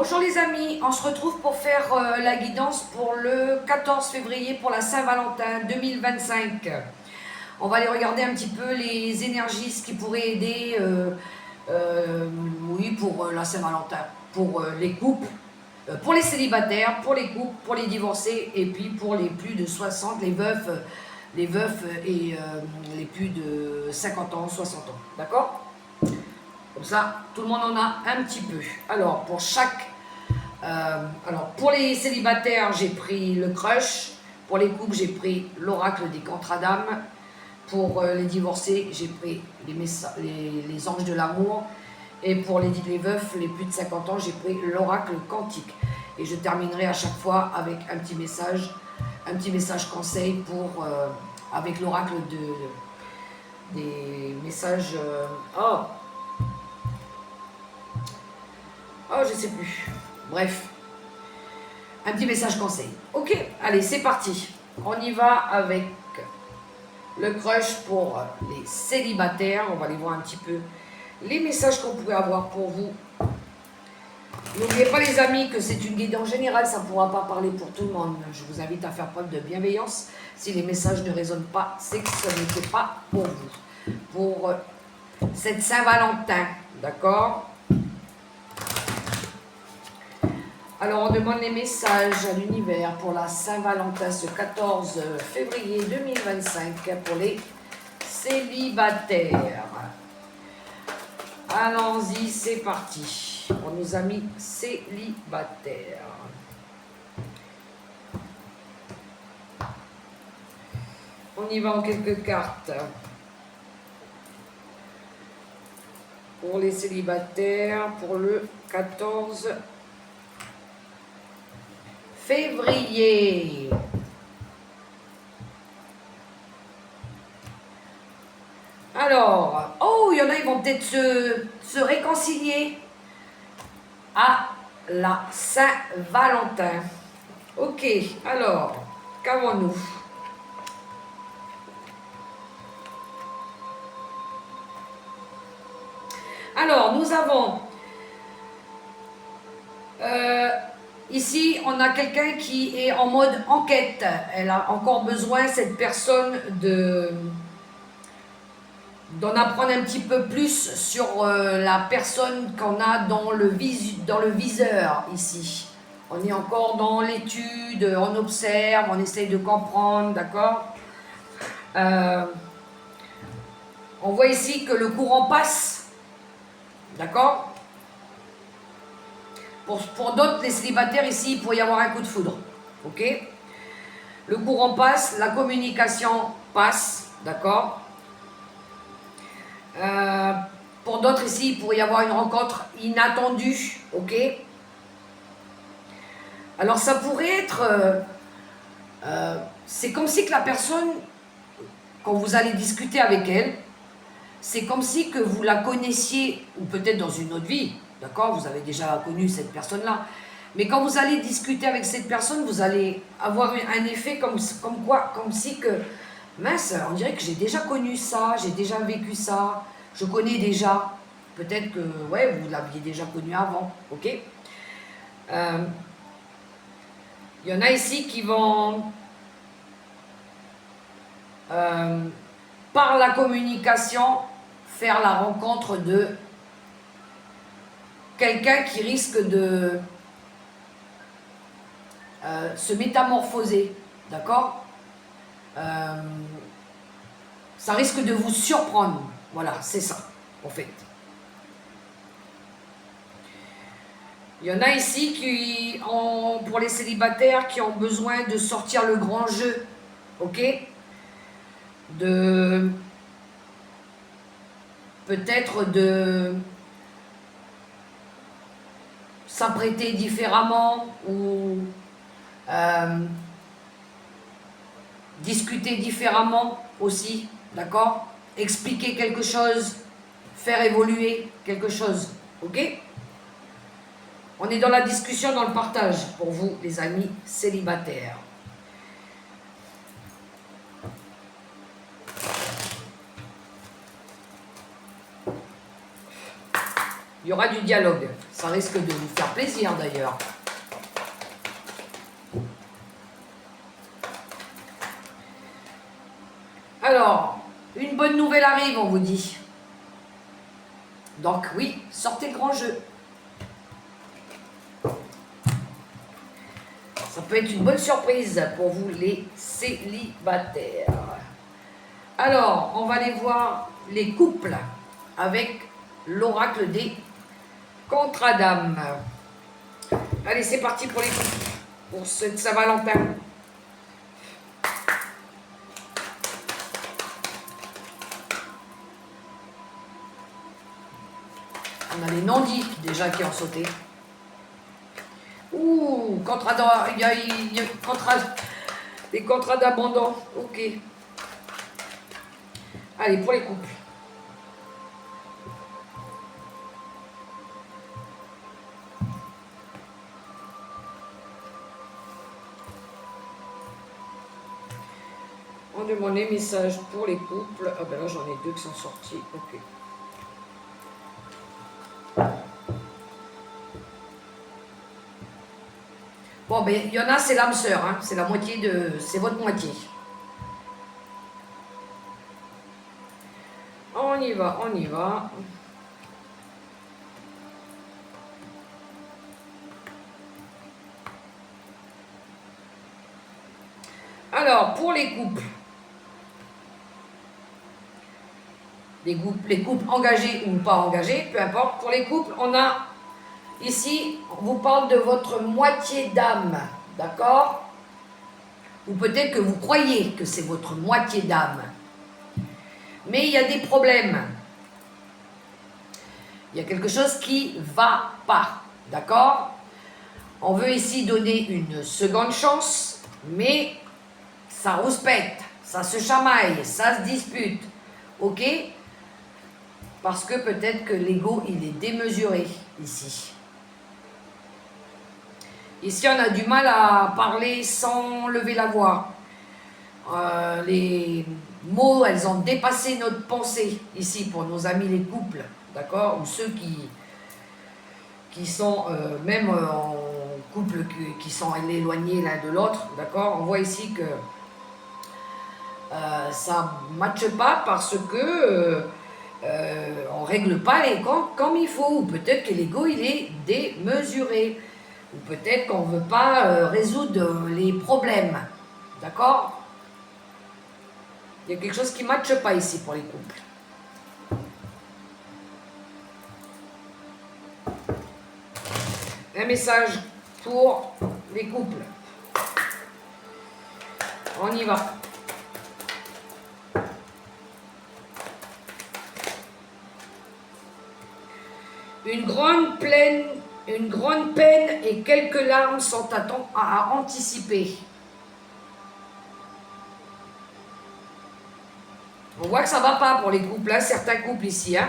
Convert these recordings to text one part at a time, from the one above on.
Bonjour les amis, on se retrouve pour faire la guidance pour le 14 février pour la Saint-Valentin 2025. On va aller regarder un petit peu les énergies, ce qui pourrait aider oui, pour la Saint-Valentin, pour les couples, pour les célibataires, pour les couples, pour les divorcés et puis pour les plus de 60, les veufs et les plus de 50 ans, 60 ans. D'accord ? Comme ça, tout le monde en a un petit peu. Alors, pour les célibataires, j'ai pris le crush. Pour les couples, j'ai pris l'oracle des contrats d'âme. Pour les divorcés, j'ai pris les anges de l'amour. Et pour les veufs, les plus de 50 ans, j'ai pris l'oracle quantique. Et je terminerai à chaque fois avec un petit message conseil avec l'oracle des messages. Je sais plus. Bref. Un petit message conseil. Ok, allez, c'est parti. On y va avec le crush pour les célibataires. On va aller voir un petit peu les messages qu'on pourrait avoir pour vous. N'oubliez pas les amis que c'est une guidance générale, ça ne pourra pas parler pour tout le monde. Je vous invite à faire preuve de bienveillance. Si les messages ne résonnent pas, c'est que ce n'était pas pour vous. Pour cette Saint-Valentin, d'accord ? Alors, on demande les messages à l'univers pour la Saint-Valentin ce 14 février 2025 pour les célibataires. Allons-y, c'est parti pour nos amis célibataires. On y va en quelques cartes. Pour les célibataires, pour le 14 février. Alors, il y en a, ils vont peut-être se réconcilier à la Saint-Valentin. Ok, alors, qu'avons-nous ? Alors, nous avons ici, on a quelqu'un qui est en mode enquête. Elle a encore besoin, cette personne, d'en apprendre un petit peu plus sur la personne qu'on a dans le viseur ici. On est encore dans l'étude, on observe, on essaye de comprendre, d'accord ? On voit ici que le courant passe, d'accord ? Pour d'autres, les célibataires ici, il pourrait y avoir un coup de foudre, ok ? Le courant passe, la communication passe, d'accord ? Pour d'autres ici, il pourrait y avoir une rencontre inattendue, ok ? Alors ça pourrait être, c'est comme si que la personne, quand vous allez discuter avec elle, c'est comme si que vous la connaissiez, ou peut-être dans une autre vie, d'accord ? Vous avez déjà connu cette personne-là. Mais quand vous allez discuter avec cette personne, vous allez avoir un effet comme si que, mince, on dirait que j'ai déjà connu ça, j'ai déjà vécu ça, je connais déjà. Peut-être que, ouais, vous l'aviez déjà connu avant, ok ? Il y en a ici qui vont, par la communication, faire la rencontre de quelqu'un qui risque de se métamorphoser, d'accord ? Ça risque de vous surprendre, voilà, c'est ça, en fait. Il y en a ici pour les célibataires qui ont besoin de sortir le grand jeu, ok ? Peut-être de s'apprêter différemment ou discuter différemment aussi, d'accord ? Expliquer quelque chose, faire évoluer quelque chose, ok ? On est dans la discussion, dans le partage pour vous, les amis célibataires. Il y aura du dialogue. Ça risque de vous faire plaisir d'ailleurs. Alors, une bonne nouvelle arrive, on vous dit. Donc oui, sortez le grand jeu. Ça peut être une bonne surprise pour vous les célibataires. Alors, on va aller voir les couples avec l'oracle des Contradames. Allez, c'est parti pour les couples, pour ce Saint-Valentin. On a les non-dits déjà qui ont sauté. Ouh, il y a des contrats d'abandon. Ok. Allez, pour les couples. On demande les messages pour les couples. Ah ben là, j'en ai 2 qui sont sortis. Ok. Bon, ben, il y en a, c'est l'âme sœur, hein. C'est la moitié de... C'est votre moitié. On y va, on y va. Alors, pour les couples. Les couples engagés ou pas engagés, peu importe. Pour les couples, on a... Ici, on vous parle de votre moitié d'âme, d'accord? Ou peut-être que vous croyez que c'est votre moitié d'âme. Mais il y a des problèmes. Il y a quelque chose qui ne va pas, d'accord? On veut ici donner une seconde chance, mais ça rouspète, ça se chamaille, ça se dispute, ok? Parce que peut-être que l'ego, il est démesuré ici. Ici, on a du mal à parler sans lever la voix. Les mots, elles ont dépassé notre pensée, ici, pour nos amis les couples, d'accord? Ou ceux qui sont même en couple, qui sont éloignés l'un de l'autre, d'accord? On voit ici que ça ne matche pas parce que on ne règle pas les comptes comme il faut. Ou peut-être que l'ego, il est démesuré. Ou peut-être qu'on ne veut pas résoudre les problèmes. D'accord? Il y a quelque chose qui ne matche pas ici pour les couples. Un message pour les couples. On y va. Une grande peine et quelques larmes sont à anticiper. On voit que ça ne va pas pour les couples, hein, certains couples ici. Hein.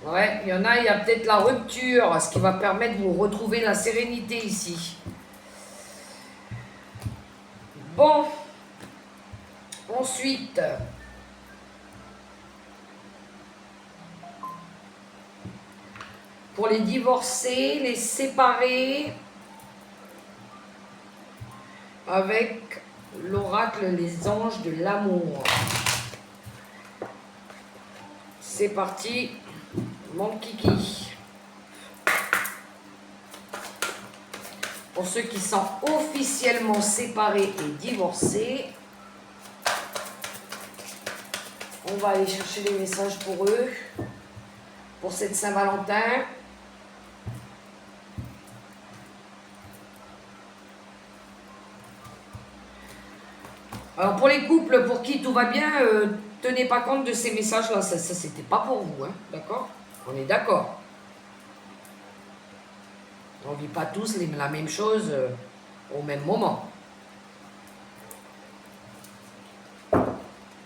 Ouais, il y en a, il y a peut-être la rupture, ce qui va permettre de vous retrouver la sérénité ici. Bon. Ensuite... Pour les divorcés, les séparés, avec l'oracle Les Anges de l'amour. C'est parti, mon kiki. Pour ceux qui sont officiellement séparés et divorcés, on va aller chercher des messages pour eux, pour cette Saint-Valentin. Alors pour les couples pour qui tout va bien, tenez pas compte de ces messages-là, ça c'était pas pour vous, hein, d'accord? On est d'accord. On ne vit pas tous la même chose au même moment.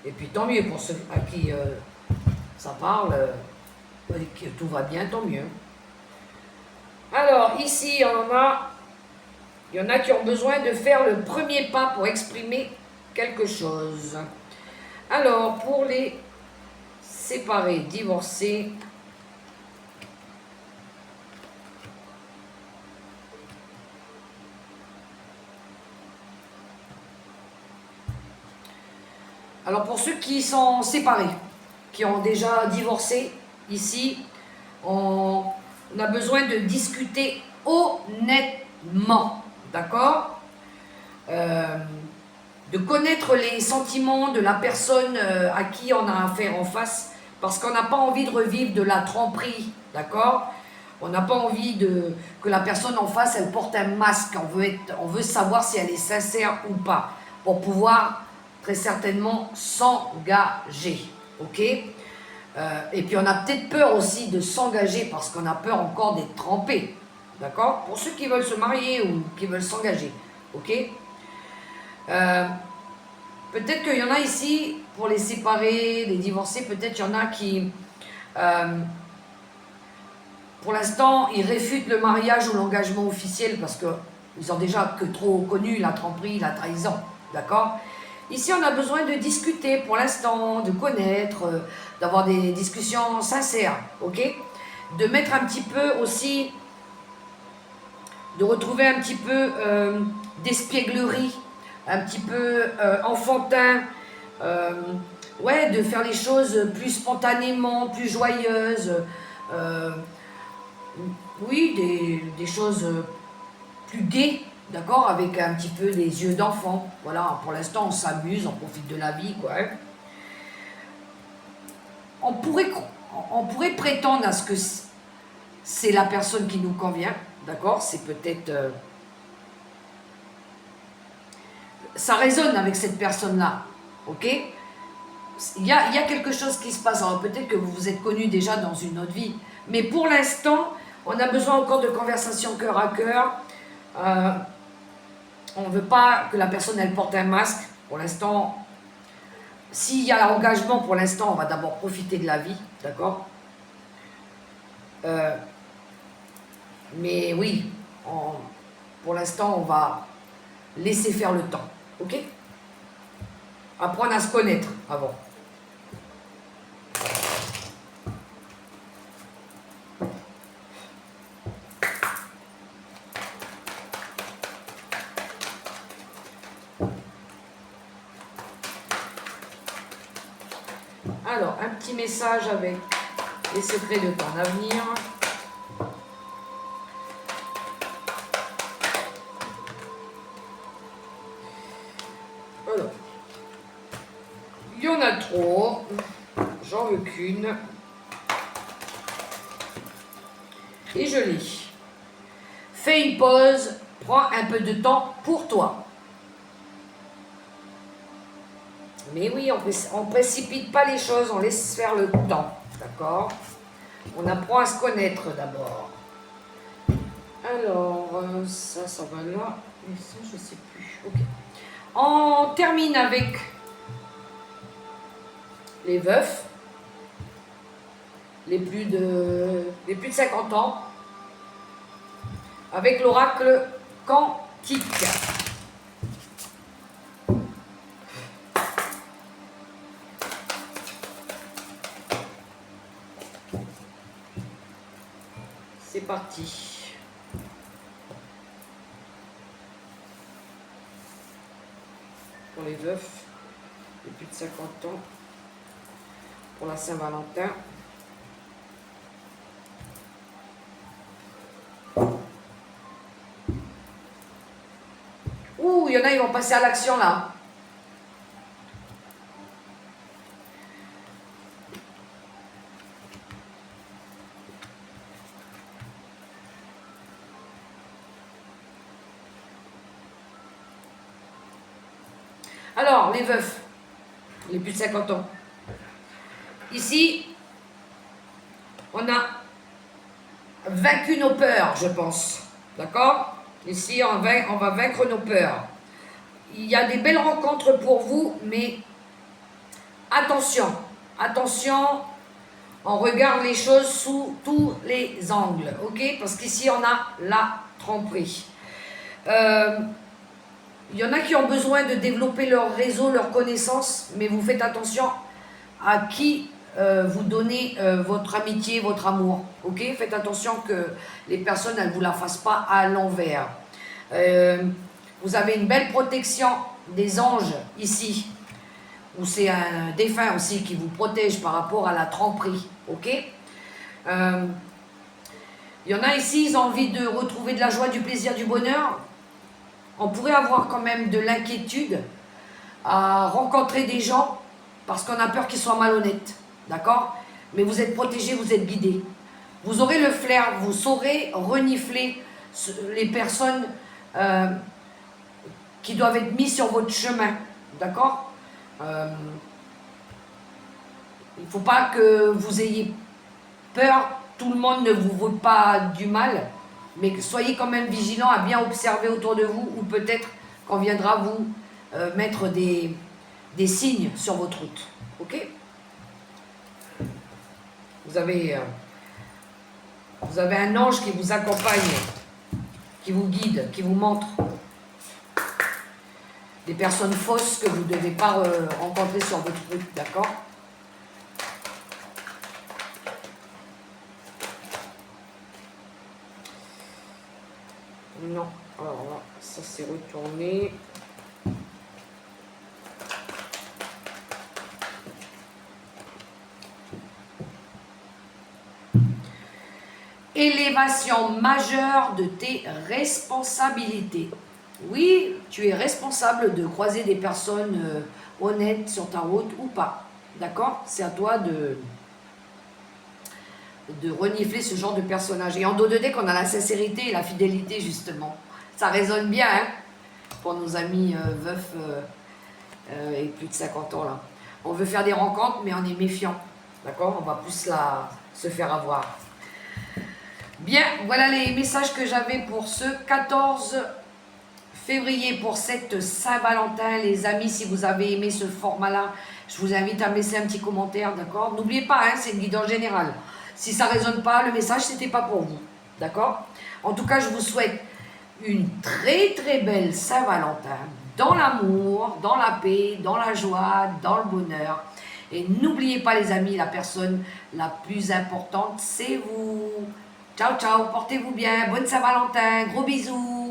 Et puis tant mieux pour ceux à qui ça parle, que tout va bien, tant mieux. Alors ici, il y en a qui ont besoin de faire le premier pas pour exprimer quelque chose. Alors, pour les séparés, divorcés. Alors pour ceux qui sont séparés, qui ont déjà divorcé, ici, on a besoin de discuter honnêtement, d'accord, de connaître les sentiments de la personne à qui on a affaire en face, parce qu'on n'a pas envie de revivre de la tromperie, d'accord. On n'a pas envie que la personne en face, elle porte un masque. On veut savoir si elle est sincère ou pas, pour pouvoir très certainement s'engager, ok. Et puis on a peut-être peur aussi de s'engager, parce qu'on a peur encore d'être trompé, d'accord. Pour ceux qui veulent se marier ou qui veulent s'engager, ok. Peut-être qu'il y en a ici, pour les séparés, les divorcés, peut-être il y en a qui, pour l'instant, ils réfutent le mariage ou l'engagement officiel parce qu'ils ont déjà que trop connu la tromperie, la trahison, d'accord. Ici, on a besoin de discuter pour l'instant, de connaître, d'avoir des discussions sincères, ok. De mettre un petit peu aussi, de retrouver un petit peu d'espièglerie, un petit peu enfantin, ouais, de faire les choses plus spontanément, plus joyeuses, oui, des choses plus gaies, d'accord, avec un petit peu des yeux d'enfant. Voilà, pour l'instant, on s'amuse, on profite de la vie, quoi. On pourrait prétendre à ce que c'est la personne qui nous convient, d'accord. C'est peut-être... ça résonne avec cette personne-là, ok. Il y a quelque chose qui se passe. Alors peut-être que vous vous êtes connus déjà dans une autre vie, mais pour l'instant, on a besoin encore de conversations cœur à cœur. On ne veut pas que la personne, elle porte un masque. Pour l'instant, s'il y a l'engagement, pour l'instant, on va d'abord profiter de la vie, d'accord. Mais oui, pour l'instant, on va laisser faire le temps, ok. Apprendre à se connaître avant. Alors, un petit message avec les secrets de ton avenir. Alors, il y en a trop. J'en veux qu'une. Et je lis. Fais une pause, prends un peu de temps pour toi. Mais oui, on ne précipite pas les choses, on laisse faire le temps, d'accord. On apprend à se connaître d'abord. Alors, ça va là. Et ça, je ne sais plus. Ok. On termine avec les veufs, les plus de 50 ans, avec l'oracle quantique. C'est parti. Pour les veufs, les plus de 50 ans, pour la Saint-Valentin. Ouh, il y en a, ils vont passer à l'action là. Alors, les veufs, les plus de 50 ans. Ici, on a vaincu nos peurs, je pense. D'accord? Ici, on va vaincre nos peurs. Il y a des belles rencontres pour vous, mais attention, attention, on regarde les choses sous tous les angles, ok? Parce qu'ici, on a la tromperie. Il y en a qui ont besoin de développer leur réseau, leurs connaissances, mais vous faites attention à qui vous donner votre amitié, votre amour. Ok? Faites attention que les personnes, elles ne vous la fassent pas à l'envers. Vous avez une belle protection des anges ici, où c'est un défunt aussi qui vous protège par rapport à la tromperie. Ok? Il y en a ici, ils ont envie de retrouver de la joie, du plaisir, du bonheur. On pourrait avoir quand même de l'inquiétude à rencontrer des gens parce qu'on a peur qu'ils soient malhonnêtes. D'accord? Mais vous êtes protégés, vous êtes guidés. Vous aurez le flair, vous saurez renifler les personnes qui doivent être mises sur votre chemin. D'accord? Il ne faut pas que vous ayez peur. Tout le monde ne vous veut pas du mal. Mais soyez quand même vigilants à bien observer autour de vous ou peut-être qu'on viendra vous mettre des signes sur votre route. Ok? Vous avez un ange qui vous accompagne, qui vous guide, qui vous montre des personnes fausses que vous ne devez pas rencontrer sur votre route, d'accord? Non, alors là, ça s'est retourné. Élévation majeure de tes responsabilités. Oui, tu es responsable de croiser des personnes honnêtes sur ta route ou pas. D'accord? C'est à toi de renifler ce genre de personnage. Et en dos de deck, on a la sincérité et la fidélité, justement. Ça résonne bien, hein, pour nos amis veufs et plus de 50 ans, là. On veut faire des rencontres, mais on est méfiant. D'accord? On va plus se faire avoir. Bien, voilà les messages que j'avais pour ce 14 février, pour cette Saint-Valentin. Les amis, si vous avez aimé ce format-là, je vous invite à me laisser un petit commentaire, d'accord? N'oubliez pas, hein, c'est une guidance générale. Si ça ne résonne pas, le message, c'était pas pour vous, d'accord? En tout cas, je vous souhaite une très très belle Saint-Valentin, dans l'amour, dans la paix, dans la joie, dans le bonheur. Et n'oubliez pas les amis, la personne la plus importante, c'est vous. Ciao, ciao, portez-vous bien, bonne Saint-Valentin, gros bisous.